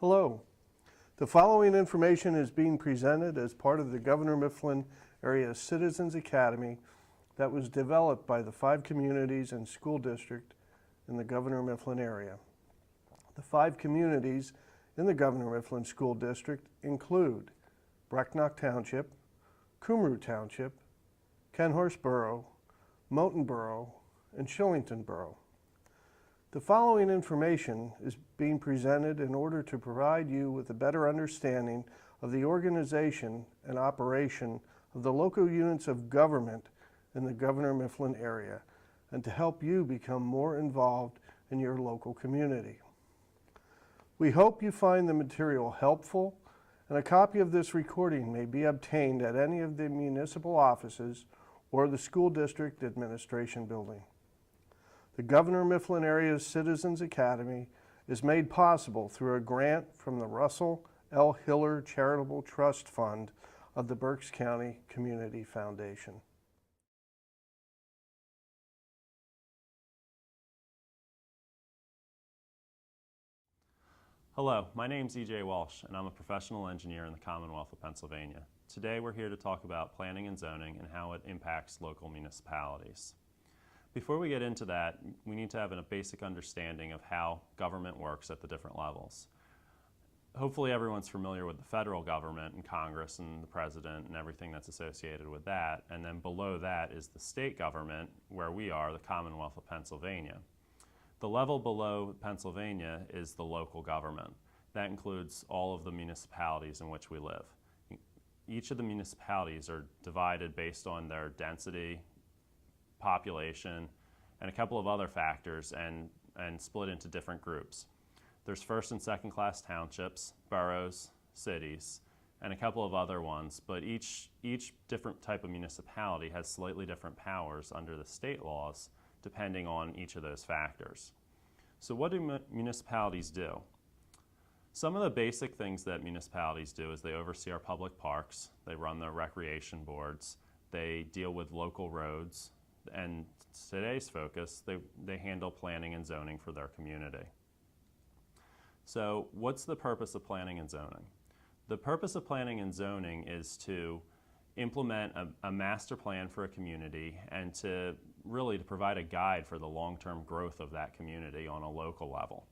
Hello. The following information is being presented as part of the Governor Mifflin Area Citizens Academy that was developed by the 5 communities and school district in the Governor Mifflin area. The 5 communities in the Governor Mifflin School District include Brecknock Township, Cumru Township, Kenhorst Borough, Moulton Borough, and Shillington Borough. The following information is being presented in order to provide you with a better understanding of the organization and operation of the local units of government in the Governor Mifflin area and to help you become more involved in your local community. We hope you find the material helpful, and a copy of this recording may be obtained at any of the municipal offices or the school district administration building. The Governor Mifflin Area Citizens Academy is made possible through a grant from the Russell L. Hiller Charitable Trust Fund of the Berks County Community Foundation. Hello, my name is E.J. Walsh, and I'm a professional engineer in the Commonwealth of Pennsylvania. Today we're here to talk about planning and zoning and how it impacts local municipalities. Before we get into that, we need to have a basic understanding of how government works at the different levels. Hopefully everyone's familiar with the federal government and Congress and the president and everything that's associated with that, and then below that is the state government, where we are, the Commonwealth of Pennsylvania. The level below Pennsylvania is the local government. That includes all of the municipalities in which we live. Each of the municipalities are divided based on their density, population, and a couple of other factors, and split into different groups. There's first and second class townships, boroughs, cities, and a couple of other ones, but each different type of municipality has slightly different powers under the state laws depending on each of those factors. So what do municipalities do? Some of the basic things that municipalities do is they oversee our public parks, they run their recreation boards, they deal with local roads, and today's focus, they handle planning and zoning for their community. So what's the purpose of planning and zoning? The purpose of planning and zoning is to implement a master plan for a community and to really to provide a guide for the long-term growth of that community on a local level.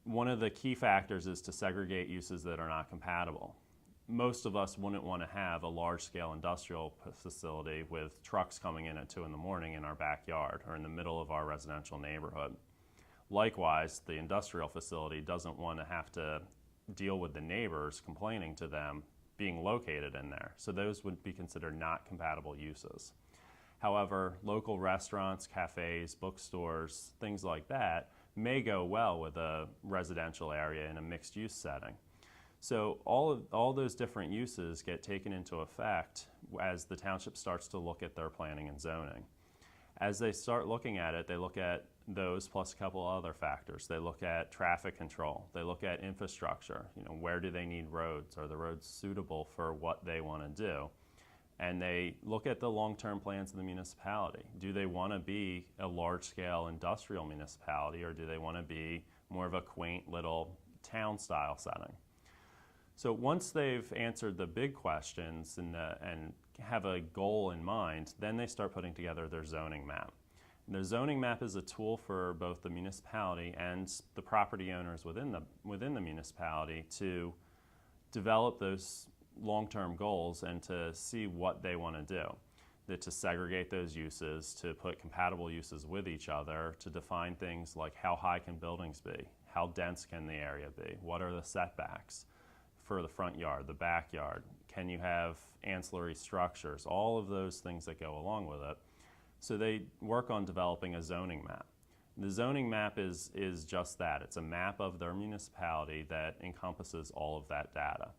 One of the key factors is to segregate uses that are not compatible. Most of us wouldn't want to have a large-scale industrial facility with trucks coming in at 2 in the morning in our backyard or in the middle of our residential neighborhood. Likewise, the industrial facility doesn't want to have to deal with the neighbors complaining to them being located in there. So those would be considered not compatible uses. However, local restaurants, cafes, bookstores, things like that may go well with a residential area in a mixed-use setting. So all those different uses get taken into effect as the township starts to look at their planning and zoning. As they start looking at it, they look at those plus a couple other factors. They look at traffic control. They look at infrastructure. Where do they need roads? Are the roads suitable for what they want to do? And they look at the long-term plans of the municipality. Do they want to be a large-scale industrial municipality, or do they want to be more of a quaint little town-style setting? So once they've answered the big questions and have a goal in mind, then they start putting together their zoning map. And the zoning map is a tool for both the municipality and the property owners within the municipality to develop those long-term goals and to see what they want to do. To segregate those uses, to put compatible uses with each other, to define things like how high can buildings be, how dense can the area be, what are the setbacks for the front yard, the backyard, can you have ancillary structures, all of those things that go along with it. So they work on developing a zoning map. The zoning map is just that. It's a map of their municipality that encompasses all of that data.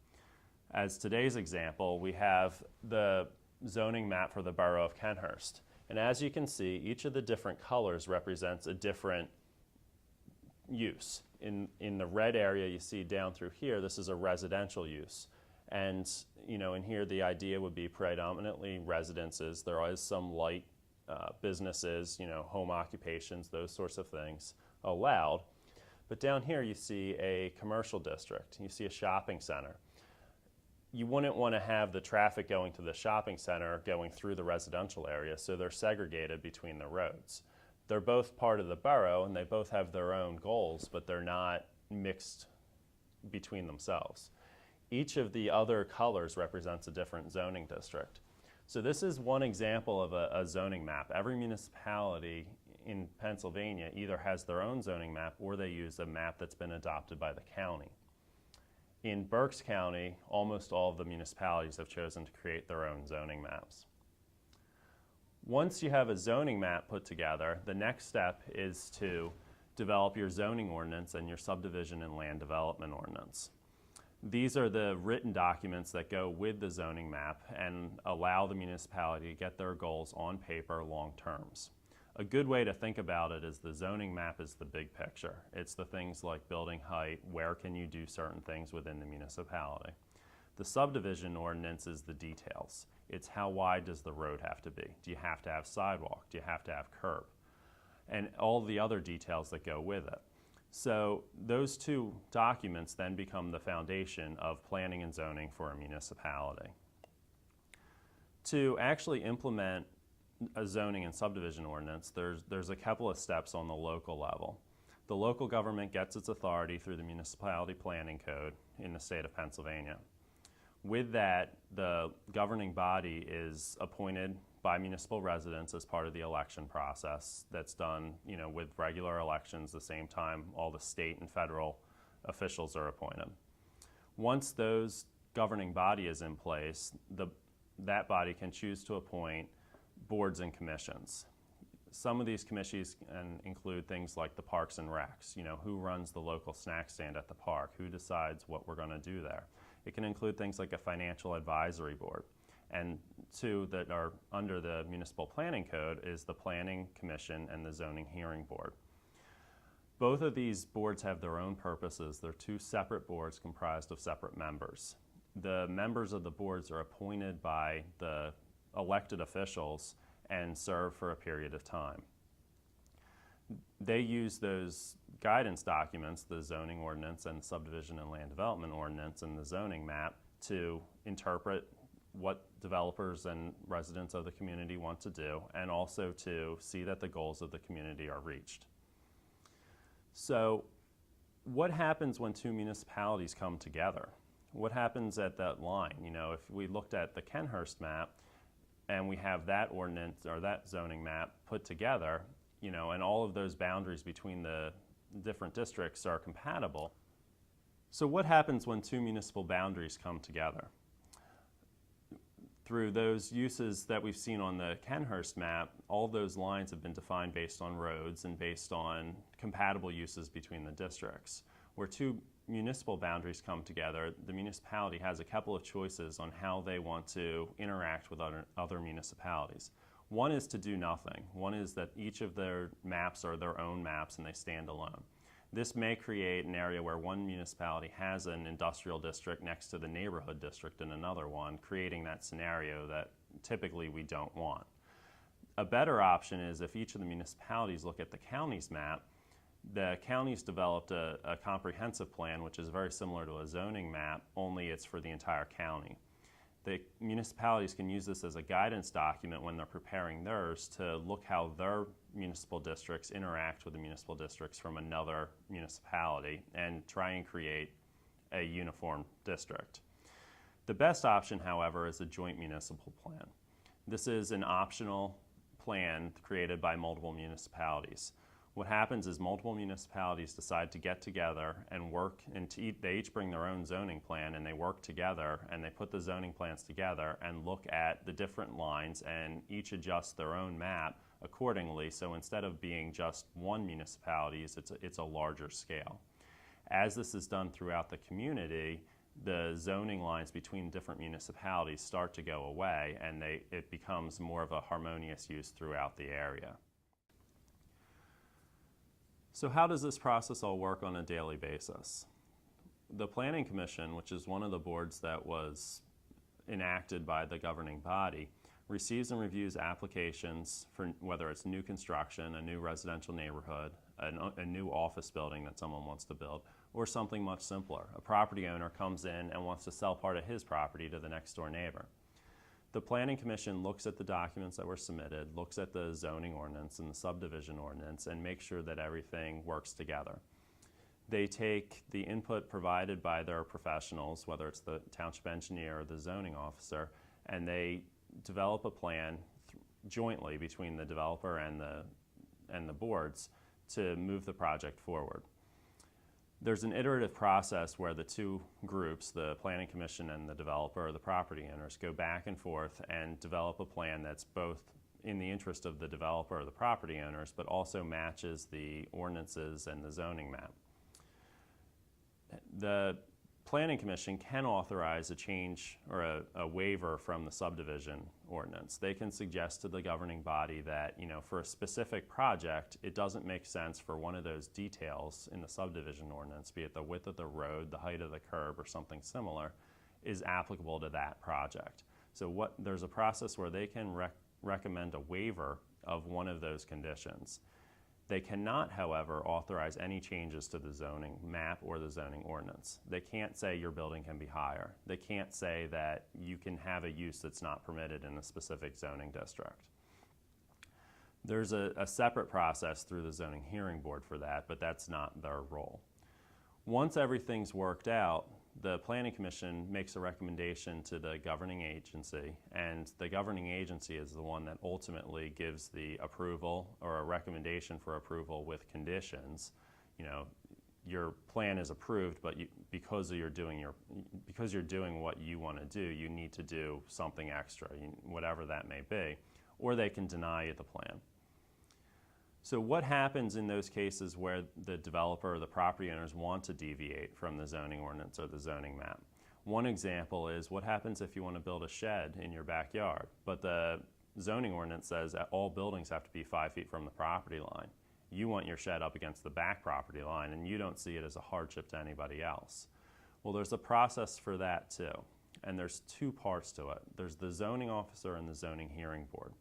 As today's example, we have the zoning map for the borough of Kenhorst. And as you can see, each of the different colors represents a different use. In the red area you see down through here, this is a residential use. And in here the idea would be predominantly residences. There is some light businesses, home occupations, those sorts of things allowed. But down here you see a commercial district, you see a shopping center. You wouldn't want to have the traffic going to the shopping center going through the residential area, so they're segregated between the roads. They're both part of the borough and they both have their own goals, but they're not mixed between themselves. Each of the other colors represents a different zoning district. So this is one example of a zoning map. Every municipality in Pennsylvania either has their own zoning map or they use a map that's been adopted by the county. In Berks County, almost all of the municipalities have chosen to create their own zoning maps. Once you have a zoning map put together, the next step is to develop your zoning ordinance and your subdivision and land development ordinance. These are the written documents that go with the zoning map and allow the municipality to get their goals on paper long terms. A good way to think about it is the zoning map is the big picture. It's the things like building height, where can you do certain things within the municipality. The subdivision ordinance is the details. It's how wide does the road have to be? Do you have to have sidewalk? Do you have to have curb? And all the other details that go with it. So those two documents then become the foundation of planning and zoning for a municipality. To actually implement a zoning and subdivision ordinance, there's a couple of steps on the local level. The local government gets its authority through the Municipality Planning Code in the state of Pennsylvania. With that, the governing body is appointed by municipal residents as part of the election process that's done, with regular elections the same time all the state and federal officials are appointed. Once those governing body is in place, that body can choose to appoint boards and commissions. Some of these commissions can include things like the parks and recs, who runs the local snack stand at the park, who decides what we're going to do there. It can include things like a financial advisory board. And two that are under the Municipal Planning Code is the Planning Commission and the Zoning Hearing Board. Both of these boards have their own purposes. They're two separate boards comprised of separate members. The members of the boards are appointed by the elected officials and serve for a period of time. They use those guidance documents, the zoning ordinance and subdivision and land development ordinance and the zoning map, to interpret what developers and residents of the community want to do, and also to see that the goals of the community are reached. So what happens when two municipalities come together? What happens at that line? If we looked at the Kenhurst map and we have that ordinance or that zoning map put together, and all of those boundaries between the different districts are compatible. So what happens when two municipal boundaries come together? Through those uses that we've seen on the Kenhurst map, all those lines have been defined based on roads and based on compatible uses between the districts. Where two municipal boundaries come together, the municipality has a couple of choices on how they want to interact with other municipalities. One is to do nothing. One is that each of their maps are their own maps and they stand alone. This may create an area where one municipality has an industrial district next to the neighborhood district in another one, creating that scenario that typically we don't want. A better option is if each of the municipalities look at the county's map, the county's developed a comprehensive plan which is very similar to a zoning map, only it's for the entire county. The municipalities can use this as a guidance document when they're preparing theirs to look how their municipal districts interact with the municipal districts from another municipality and try and create a uniform district. The best option, however, is a joint municipal plan. This is an optional plan created by multiple municipalities. What happens is multiple municipalities decide to get together and work, and they each bring their own zoning plan, and they work together and they put the zoning plans together and look at the different lines and each adjust their own map accordingly. So instead of being just one municipality, it's a larger scale. As this is done throughout the community, the zoning lines between different municipalities start to go away and it becomes more of a harmonious use throughout the area. So how does this process all work on a daily basis? The Planning Commission, which is one of the boards that was enacted by the governing body, receives and reviews applications for whether it's new construction, a new residential neighborhood, a new office building that someone wants to build, or something much simpler. A property owner comes in and wants to sell part of his property to the next door neighbor. The Planning Commission looks at the documents that were submitted, looks at the zoning ordinance and the subdivision ordinance, and makes sure that everything works together. They take the input provided by their professionals, whether it's the township engineer or the zoning officer, and they develop a plan jointly between the developer and the boards to move the project forward. There's an iterative process where the two groups, the Planning Commission and the developer or the property owners, go back and forth and develop a plan that's both in the interest of the developer or the property owners, but also matches the ordinances and the zoning map. The Planning Commission can authorize a change or a waiver from the subdivision ordinance. They can suggest to the governing body that, for a specific project, it doesn't make sense for one of those details in the subdivision ordinance, be it the width of the road, the height of the curb, or something similar, is applicable to that project. So there's a process where they can recommend a waiver of one of those conditions. They cannot, however, authorize any changes to the zoning map or the zoning ordinance. They can't say your building can be higher. They can't say that you can have a use that's not permitted in a specific zoning district. There's a separate process through the zoning hearing board for that, but that's not their role. Once everything's worked out, the Planning Commission makes a recommendation to the governing agency, and the governing agency is the one that ultimately gives the approval or a recommendation for approval with conditions. Your plan is approved, but because you're doing what you want to do, you need to do something extra, whatever that may be, or they can deny you the plan. So what happens in those cases where the developer or the property owners want to deviate from the zoning ordinance or the zoning map? One example is what happens if you want to build a shed in your backyard, but the zoning ordinance says that all buildings have to be 5 feet from the property line. You want your shed up against the back property line, and you don't see it as a hardship to anybody else. Well, there's a process for that too, and there's two parts to it. There's the zoning officer and the zoning hearing board.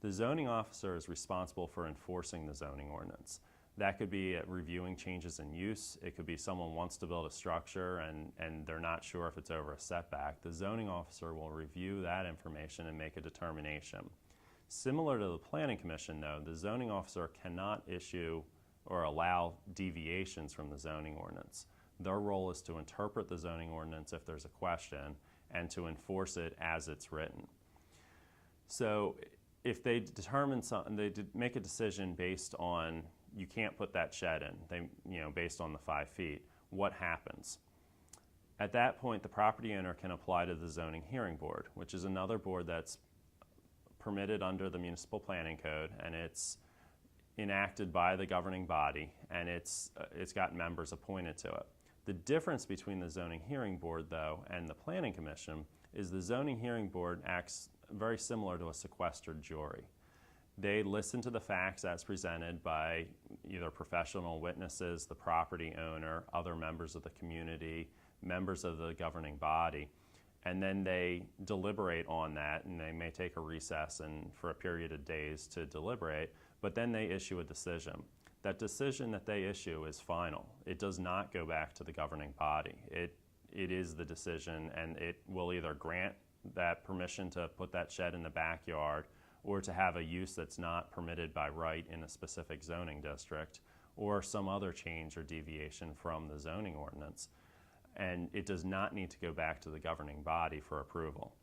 The zoning officer is responsible for enforcing the zoning ordinance. That could be reviewing changes in use. It could be someone wants to build a structure and they're not sure if it's over a setback. The zoning officer will review that information and make a determination. Similar to the Planning Commission, though, the zoning officer cannot issue or allow deviations from the zoning ordinance. Their role is to interpret the zoning ordinance if there's a question and to enforce it as it's written. So if they determine something, they make a decision based on you can't put that shed in, based on the 5 feet, what happens? At that point, the property owner can apply to the zoning hearing board, which is another board that's permitted under the municipal planning code, and it's enacted by the governing body, and it's got members appointed to it. The difference between the zoning hearing board, though, and the Planning Commission is the zoning hearing board acts very similar to a sequestered jury. They listen to the facts as presented by either professional witnesses, the property owner, other members of the community, members of the governing body, and then they deliberate on that, and they may take a recess and for a period of days to deliberate, but then they issue a decision. That decision that they issue is final. It does not go back to the governing body. It is the decision, and it will either grant that permission to put that shed in the backyard or to have a use that's not permitted by right in a specific zoning district, or some other change or deviation from the zoning ordinance. And it does not need to go back to the governing body for approval.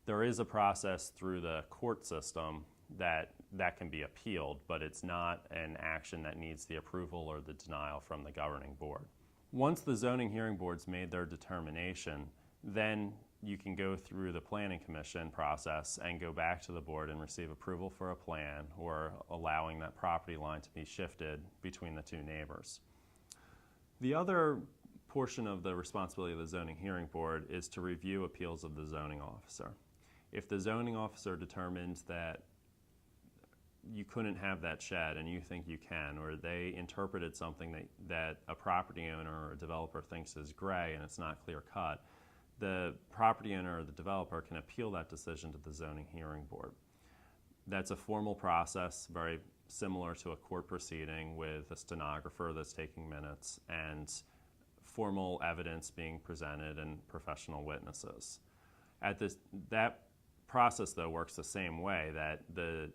There is a process through the court system that can be appealed, but it's not an action that needs the approval or the denial from the governing board. Once the zoning hearing board's made their determination, then you can go through the Planning Commission process and go back to the board and receive approval for a plan or allowing that property line to be shifted between the two neighbors. The other portion of the responsibility of the zoning hearing board is to review appeals of the zoning officer. If the zoning officer determines that you couldn't have that shed and you think you can, or they interpreted something that a property owner or a developer thinks is gray and it's not clear cut, the property owner or the developer can appeal that decision to the zoning hearing board. That's a formal process, very similar to a court proceeding with a stenographer that's taking minutes and formal evidence being presented and professional witnesses. That process, though, works the same way, that the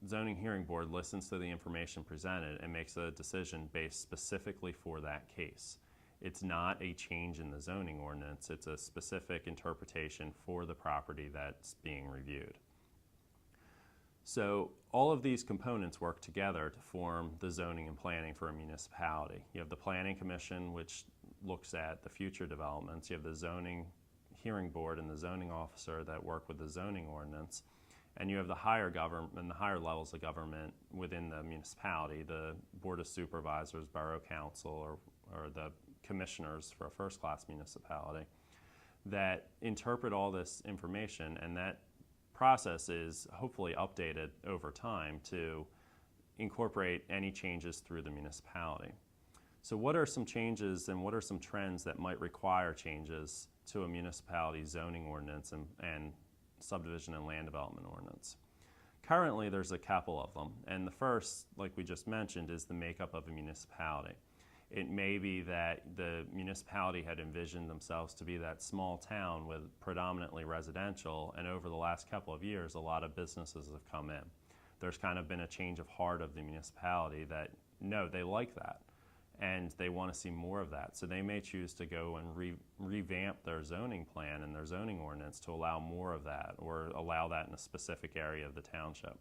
zoning hearing board listens to the information presented and makes a decision based specifically for that case. It's not a change in the zoning ordinance, it's a specific interpretation for the property that's being reviewed. So all of these components work together to form the zoning and planning for a municipality. You have the Planning Commission, which looks at the future developments. You have the zoning hearing board and the zoning officer that work with the zoning ordinance. And you have the higher government and the higher levels of government within the municipality, the Board of Supervisors, Borough Council, or the commissioners for a first-class municipality that interpret all this information, and that process is hopefully updated over time to incorporate any changes through the municipality. So what are some changes and what are some trends that might require changes to a municipality's zoning ordinance and subdivision and land development ordinance? Currently, there's a couple of them, and the first, like we just mentioned, is the makeup of a municipality. It may be that the municipality had envisioned themselves to be that small town with predominantly residential, and over the last couple of years, a lot of businesses have come in. There's kind of been a change of heart of the municipality that, no, they like that, and they want to see more of that. So they may choose to go and revamp their zoning plan and their zoning ordinance to allow more of that, or allow that in a specific area of the township.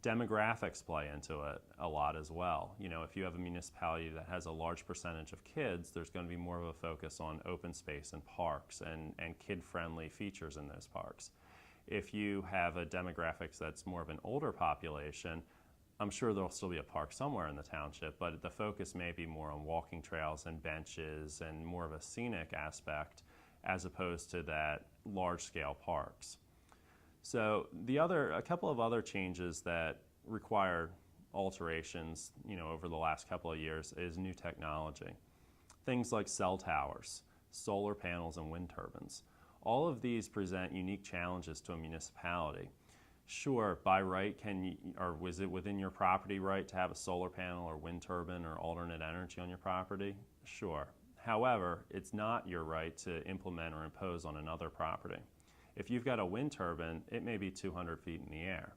Demographics play into it a lot as well. You know, if you have a municipality that has a large percentage of kids, there's going to be more of a focus on open space and parks and kid-friendly features in those parks. If you have a demographics that's more of an older population, I'm sure there'll still be a park somewhere in the township, but the focus may be more on walking trails and benches and more of a scenic aspect as opposed to that large-scale parks. So a couple of other changes that require alterations, over the last couple of years is new technology. Things like cell towers, solar panels, and wind turbines. All of these present unique challenges to a municipality. Sure, by right, was it within your property right to have a solar panel or wind turbine or alternate energy on your property? Sure. However, it's not your right to implement or impose on another property. If you've got a wind turbine, it may be 200 feet in the air.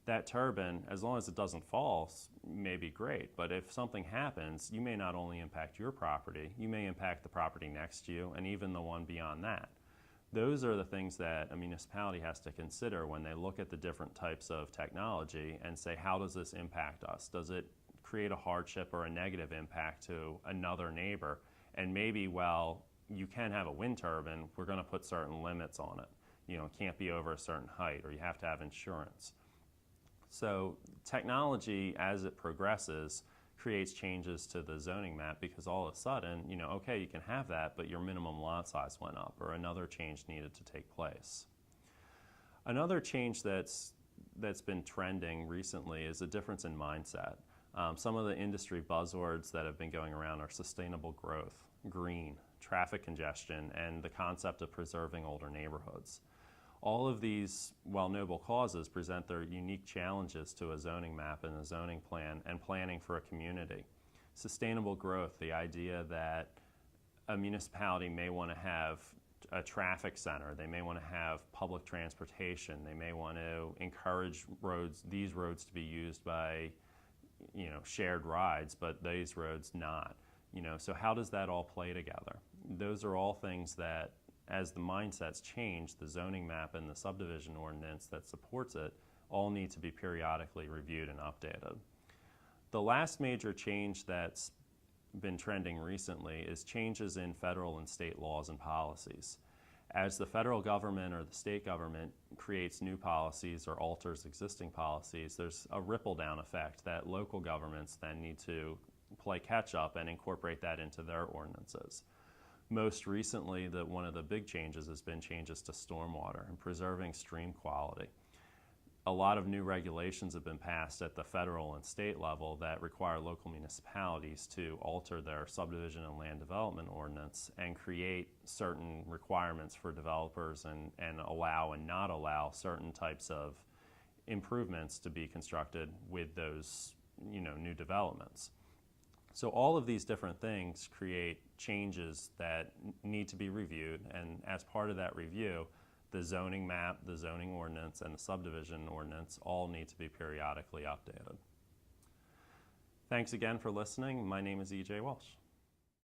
That turbine, as long as it doesn't fall, may be great, but if something happens, you may not only impact your property, you may impact the property next to you and even the one beyond that. Those are the things that a municipality has to consider when they look at the different types of technology and say, how does this impact us? Does it create a hardship or a negative impact to another neighbor? And maybe, well, you can have a wind turbine, we're going to put certain limits on it. It can't be over a certain height, or you have to have insurance. So technology, as it progresses, creates changes to the zoning map because all of a sudden, okay, you can have that, but your minimum lot size went up, or another change needed to take place. Another change that's been trending recently is a difference in mindset. Some of the industry buzzwords that have been going around are sustainable growth, green, traffic congestion, and the concept of preserving older neighborhoods. All of these, while noble causes, present their unique challenges to a zoning map and a zoning plan and planning for a community. Sustainable growth, the idea that a municipality may want to have a traffic center, they may want to have public transportation, they may want to encourage these roads to be used by shared rides, but these roads not. So how does that all play together? Those are all things that, as the mindsets change, the zoning map and the subdivision ordinance that supports it all need to be periodically reviewed and updated. The last major change that's been trending recently is changes in federal and state laws and policies. As the federal government or the state government creates new policies or alters existing policies, there's a ripple down effect that local governments then need to play catch up and incorporate that into their ordinances. Most recently, one of the big changes has been changes to stormwater and preserving stream quality. A lot of new regulations have been passed at the federal and state level that require local municipalities to alter their subdivision and land development ordinance and create certain requirements for developers and allow and not allow certain types of improvements to be constructed with those new developments. So all of these different things create changes that need to be reviewed, and as part of that review, the zoning map, the zoning ordinance, and the subdivision ordinance all need to be periodically updated. Thanks again for listening. My name is E.J. Walsh.